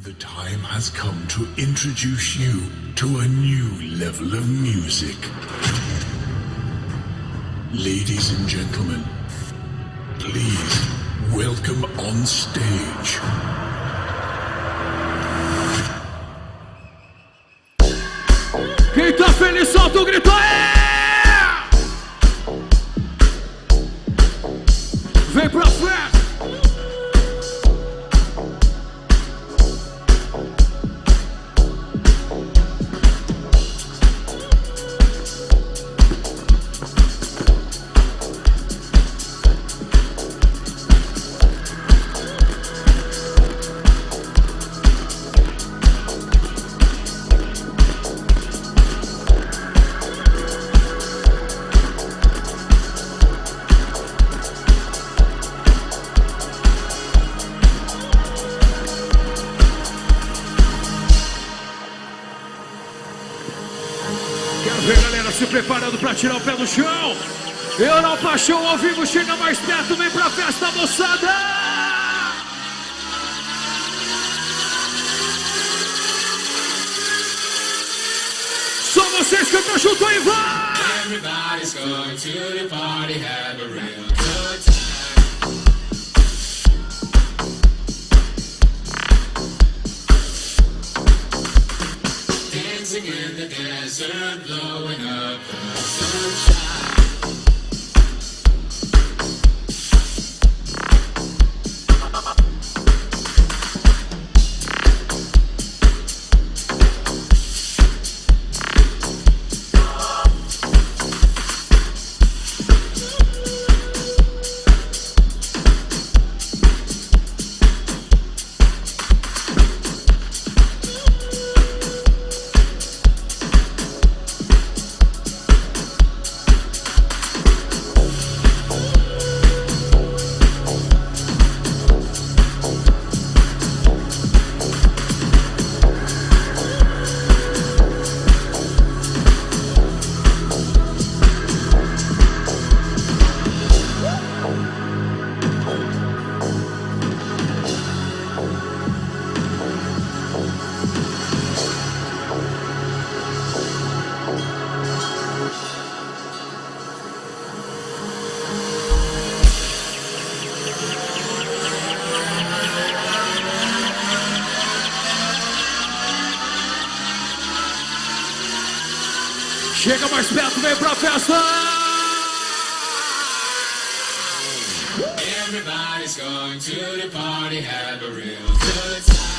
The time has come to introduce you to a new level of music. Ladies and gentlemen, please welcome on stage. Quem tá feliz, solta o grito aí! Vem pra festa! Se preparando pra tirar o pé do chão. Eu não paixão ao vivo, chega mais perto, vem pra festa, moçada. Só vocês cantam junto aí, vai! Everybody's going to the party, have a real good time. Dancing in the desert, blowing up the sunshine. Chega mais perto, vem pra festa! Everybody's going to the party, have a real good time.